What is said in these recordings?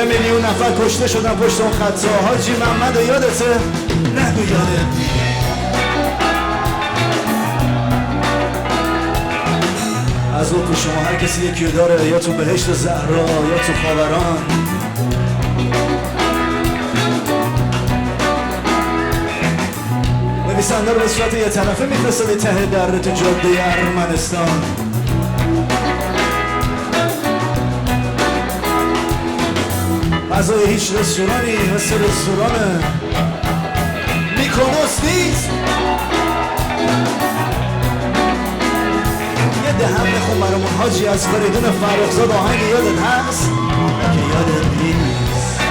3 میلیون نفر کشته شدن پشت اون خطا. حاجی محمد و یادته؟ نگو یادت نیست. از اون تو شما هر کسی یکی داره، یا تو بهشت زهرا یا تو خاوران. نویسنده رو به صورت یه طرفه میفرسته ته در تو جاده ارمنستان. غذای هیچ رستورانی مثل رستوران میکونوس نیست. یه دهم بخون برامون حاجی از فریدون فرخزاد، آهنگ یادت هست؟ که یادت نیست.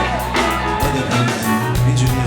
یادت نیست اینجوریه.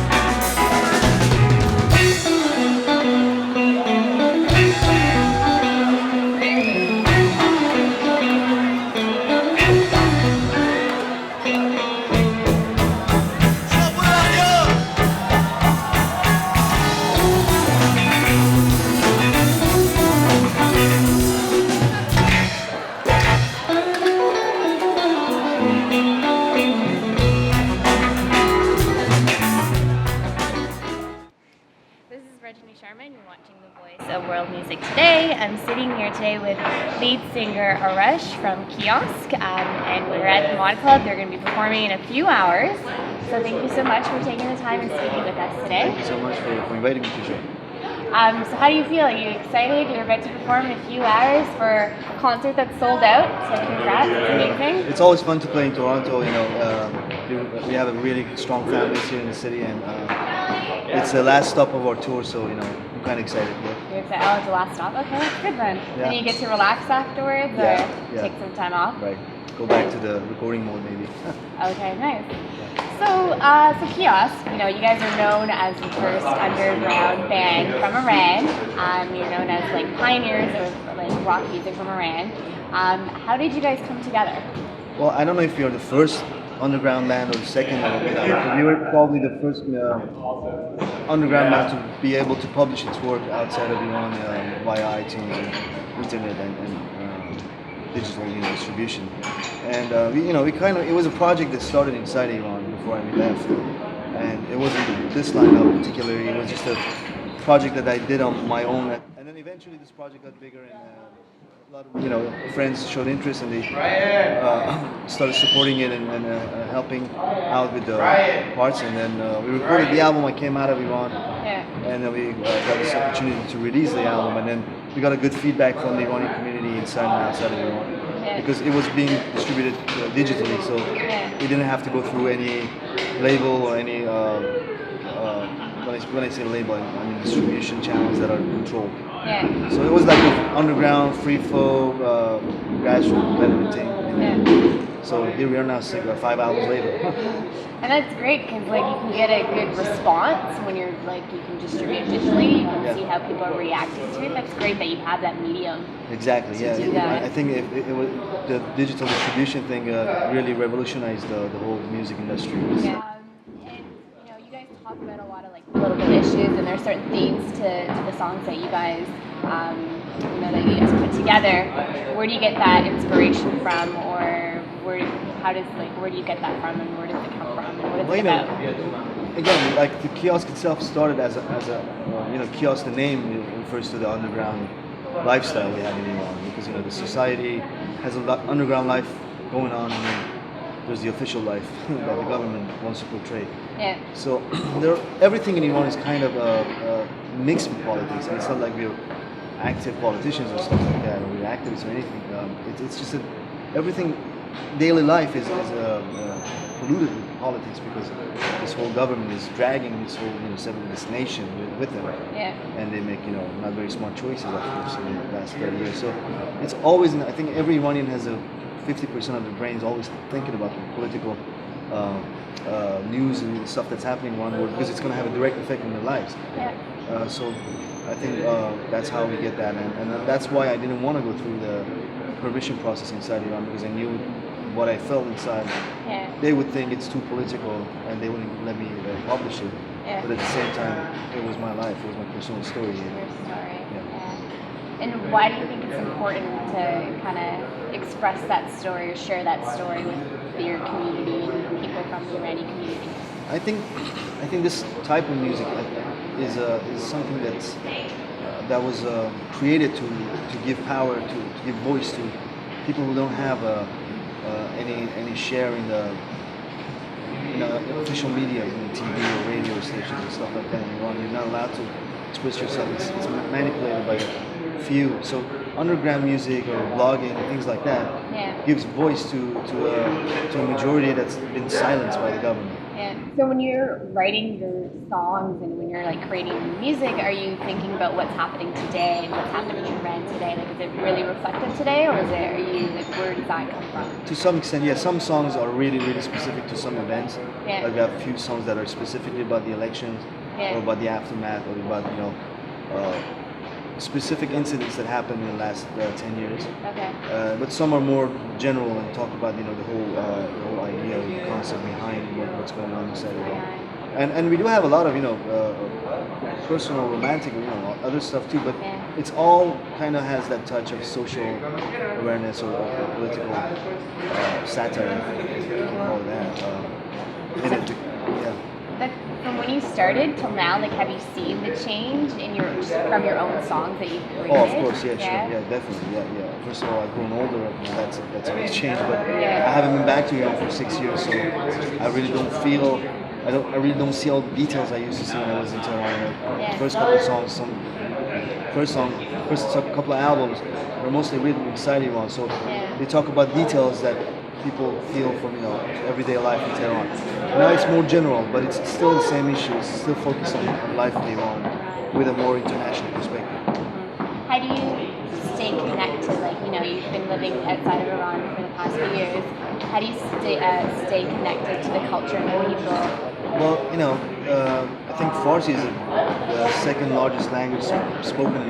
You're watching The Voice of World Music Today. I'm sitting here today with lead singer Arash from Kiosk, and we're at the Mod Club. They're going to be performing in a few hours. So thank you so much for taking the time and speaking with us today. Thank you so much for inviting me to the show. So how do you feel? Are you excited? You're about to perform in a few hours for a concert that's sold out. So congrats, it's amazing. It's always fun to play in Toronto. You know, we have a really strong fan base here in the city, and it's the last stop of our tour. So you know, I'm kind of excited. Yeah. You're excited? Oh, it's the last stop. Okay, that's good then. Yeah. And you get to relax afterwards, or take some time off. Right. Go back to the recording mode, maybe. Okay, nice. So Kiosk, you know, you guys are known as the first underground band from Iran. You're known as like pioneers of like rock music from Iran. How did you guys come together? Well, I don't know if you're the first underground band or the second. We were probably the first underground band to be able to publish its work outside of Iran via iTunes and internet and digital distribution. And it was a project that started inside Iran before I left. And it wasn't this lineup particularly, it was just a project that I did on my own. And then eventually this project got bigger, and a lot of friends showed interest, and they started supporting it and helping out with the parts. And then we recorded the album. I came out of Iran, and then we got this opportunity to release the album. And then we got a good feedback from the Iranian community inside and outside of Iran, because it was being distributed digitally, so we didn't have to go through any label or any when I say label, I mean distribution channels that are controlled. So it was like an underground, free flow, grassroots kind of thing. So here we are now, 5 hours later. And that's great, because like you can get a good response when you're like, you can distribute digitally, you can see how people are reacting to it. That's great that you have that medium. Exactly, yeah. I think it was the digital distribution thing really revolutionized the whole music industry. And you guys talk about a lot of like political issues, and there are certain themes to the songs that you guys that you guys put together. Where do you get that inspiration from, or where do you get that from, and where does it come from, and what is it about? Again, like the Kiosk itself started as a Kiosk, the name refers to the underground lifestyle we have in Iran, because the society has a underground life going on, and then there's the official life that the government wants to portray. So everything in Iran is kind of mixed with politics, and it's not like we're active politicians or stuff like that, or we're activists or anything. It's just that everything, daily life is polluted with politics, because this whole government is dragging this whole this nation with them, and they make not very smart choices, of course, in the last 30 years. So it's always, I think every Iranian has 50% of their brains always thinking about the political news and stuff that's happening around the world, because it's going to have a direct effect on their lives. So I think that's how we get that, and that's why I didn't want to go through the permission process inside Iran, because I knew what I felt inside. They would think it's too political, and they wouldn't let me publish it. But at the same time, it was my life, it was my personal story. Your story. And why do you think it's important to kind of express that story or share that story with your community and people from the Iranian community? I think this type of music is something that was created to give power, to give voice to people who don't have any share in the official media, TV or radio stations and stuff like that in Iran. You're not allowed to express yourself. It's manipulated by a few. So underground music or blogging, things like that, gives voice to a majority that's been silenced by the government. Yeah. So when you're writing your songs and when you're like creating music, are you thinking about what's happening today and what's happening in Iran today? Like, is it really reflective today, or are you like, where does that come from? To some extent, yeah. Some songs are really, really specific to some events. Yeah. Like we have a few songs that are specifically about the elections, or about the aftermath, or about specific incidents that happened in the last 10 years. Okay. But some are more general and talk about the whole idea, the concept behind what's going on inside of it. And we do have a lot of personal, romantic, other stuff too. But it's all kind of has that touch of social awareness or political satire, if you can call it that. In it, yeah. But from when you started till now, like, have you seen the change from your own songs that you've created? Oh, of course, yeah, sure, yeah, definitely, yeah. First of all, I've grown older, that's a big change. But I haven't been back to Iran for 6 years, so I really don't feel. I really don't see all the details I used to see when I was in Tehran. First couple of songs, first couple of albums were mostly written inside Iran, so they talk about details that people feel from everyday life in Tehran. Now it's more general, but it's still the same issue. It's still focused on life in Iran with a more international perspective. How do you stay connected? Like, you've been living outside of Iran for the past few years. How do you stay connected to the culture and the people? Well, I think Farsi is the second largest language spoken in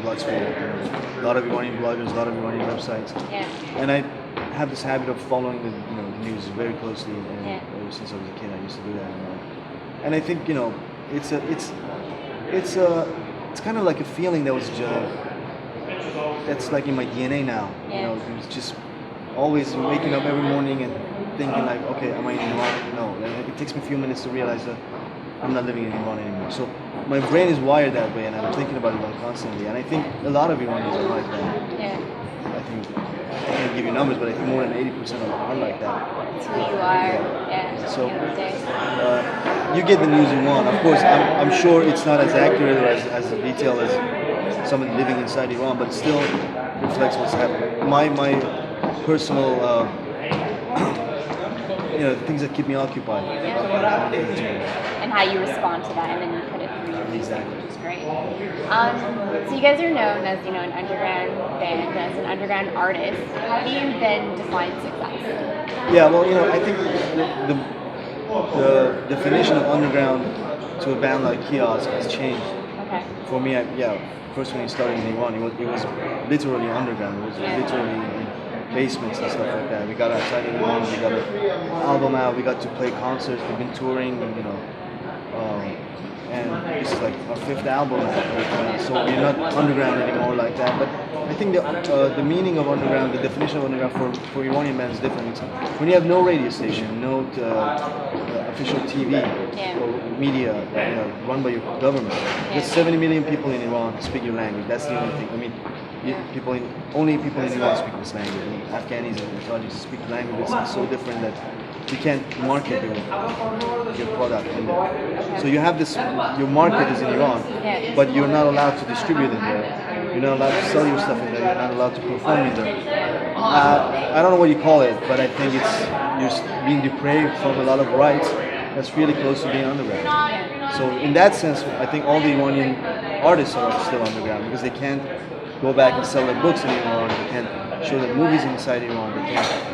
bloodstream. A lot of Iranian bloggers, a lot of Iranian websites. Yeah. And I have this habit of following the news very closely, and ever since I was a kid, I used to do that. And I think it's kind of like a feeling that was that's like in my DNA now. It's just always waking up every morning and thinking like, okay, am I in Iran? No. And it takes me a few minutes to realize that I'm not living in Iran anymore. So my brain is wired that way, and I'm thinking about Iran constantly. And I think a lot of Iranians are like that. Yeah. I think I can't give you numbers, but I think more than 80% of them are like that. That's who you are. Yeah. So you get the news you want. Of course, I'm sure it's not as accurate or as detailed as someone living inside Iran, but it still reflects what's happening. My personal, things that keep me occupied. And how you respond to that, and then you put it through your music, Exactly. which is great. So you guys are known as, an underground band, as an underground artist. How do you then define success? Yeah, well, I think the definition of underground to a band like Kiosk has changed. Okay. For me, first when we started in Iran, it was literally underground. It was literally in basements and stuff like that. We got outside of Iran, we got an album out, we got to play concerts, we've been touring, and this is like our 5th album. So we're not underground anymore like that. But I think the meaning of underground, the definition of underground for Iranian bands is different. It's when you have no radio station, no official TV or media run by your government. There's 70 million people in Iran speak your language. That's the only thing. I mean, only people in Iran speak this language. I mean, Afghanis and Tajis speak the language. It's so different that you can't market your product in there. So you have this, your market is in Iran, but you're not allowed to distribute it there. You're not allowed to sell your stuff in there. You're not allowed to perform in there. I don't know what you call it, but I think you're being deprived from a lot of rights that's really close to being underground. So in that sense, I think all the Iranian artists are still underground because they can't go back and sell their books in Iran. They can't show their movies inside Iran. They can't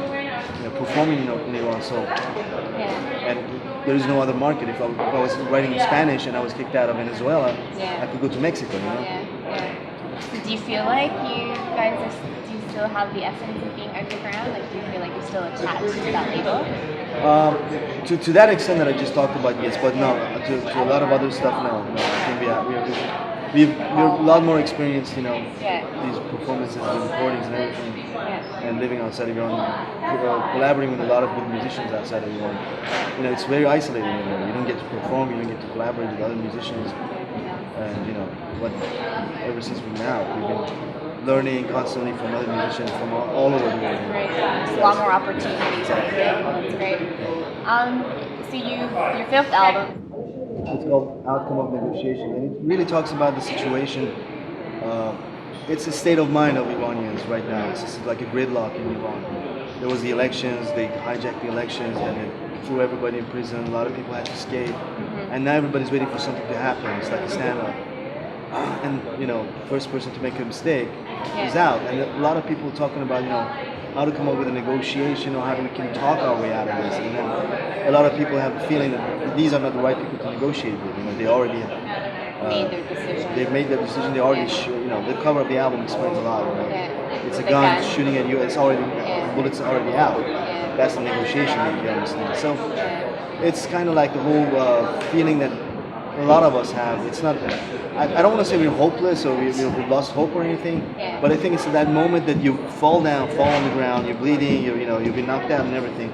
performing in Iran. So, and there is no other market. If I was writing in Spanish and I was kicked out of Venezuela, I could go to Mexico. Do you feel like you guys do you still have the essence of being underground? Like, do you feel like you're still attached to that label? To that extent that I just talked about, yes, but no. To a lot of other stuff, no. I think we're a lot more experienced, you know, Yeah. these performances, the recordings and everything, Yeah. and living outside of your own, collaborating with a lot of good musicians outside of your own. You know, it's very isolating. You don't get to perform, you don't get to collaborate with other musicians, and you know, what ever since now, we've been learning constantly from other musicians from all over the world. Right. There's a lot more opportunities. That's great. So your fifth album. It's called Outcome of Negotiation, and it really talks about the situation. It's a state of mind of Iranians right now. It's just like a gridlock in Iran. There was the elections, they hijacked the elections, and it threw everybody in prison. A lot of people had to escape, and now everybody's waiting for something to happen. It's like a stand-up. And you know, first person to make a mistake is out, and a lot of people talking about, you know, how to come up with a negotiation or how we can talk our way out of this. And then a lot of people have the feeling that these are not the right people to negotiate with. You know, they already Made their decision. they've made their decision. They already, you know, the cover of the album explains a lot. You know? It's a The gun gun. shooting at you. It's already bullets are already out. That's the negotiation that you understand. So it's kind of like the whole feeling that a lot of us have. It's not. I don't want to say we're hopeless or we've lost hope or anything, but I think it's that moment that you fall down, fall on the ground, you're bleeding, you know, you've been knocked out and everything.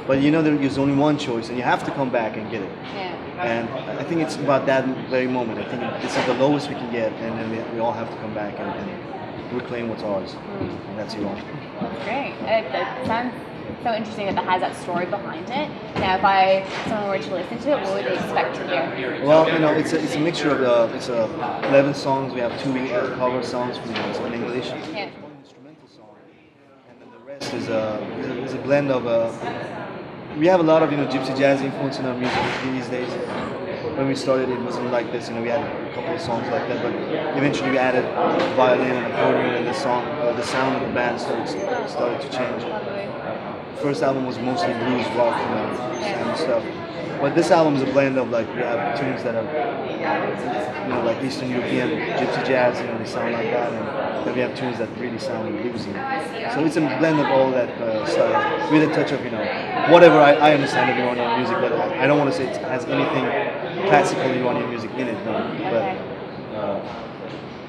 But you know there's only one choice, and you have to come back and get it. And I think it's about that very moment. I think this is the lowest we can get, and then we all have to come back and reclaim what's ours. And that's Iran. That's great. That sounds so interesting that has that story behind it. Now, if someone were to listen to it, what would they expect to hear? Well, you know, it's a mixture of it's 11 songs. We have 2 cover songs from in English. One instrumental song, and then the rest is a blend of. We have a lot of, you know, gypsy jazz influence in our music these days. When we started, it wasn't like this. You know, we had a couple of songs like that, but eventually we added violin and accordion, and the sound of the band started to change. First album was mostly blues, rock, you know, and stuff. But this album is a blend of, like, we have tunes that are, you know, like Eastern European gypsy jazz, you know, they sound like that, and then we have tunes that really sound bluesy. So it's a blend of all that stuff with a touch of, you know, whatever I understand of Iranian music, but I don't want to say it has anything classical Iranian music in it, no. But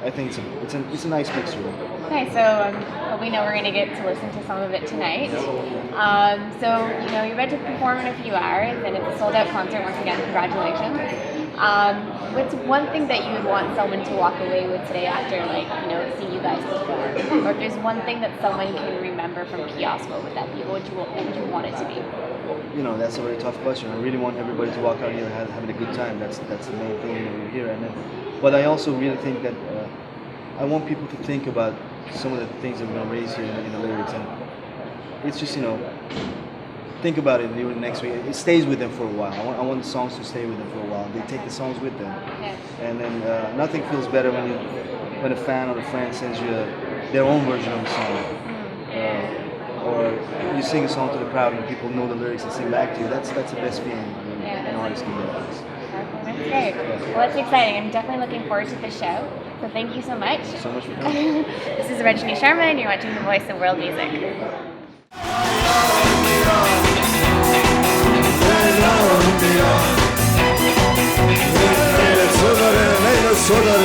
I think it's a nice mixture. Okay, so we know we're going to get to listen to some of it tonight. So, you know, you're about to perform in a few hours, and it's a sold-out concert. Once again, congratulations. What's one thing that you would want someone to walk away with today after, like, you know, seeing you guys perform? Or if there's one thing that someone can remember from Kiosk, what would that be? What would you want it to be? You know, that's a very tough question. I really want everybody to walk out here having a good time. That's the main thing that we're here. But I also really think that I want people to think about some of the things that we're going to raise here in the lyrics. And it's just, you know, think about it during the next week. It stays with them for a while. I want the songs to stay with them for a while. They take the songs with them. And then nothing feels better when a fan or a friend sends you their own version of the song. Or you sing a song to the crowd and people know the lyrics and sing back to you. That's the best feeling an artist can get. That's great. Well, that's exciting. I'm definitely looking forward to the show. So thank you so much. Thank you so much for coming. This is Rajni Sharma, and you're watching The Voice of World Music. Soda,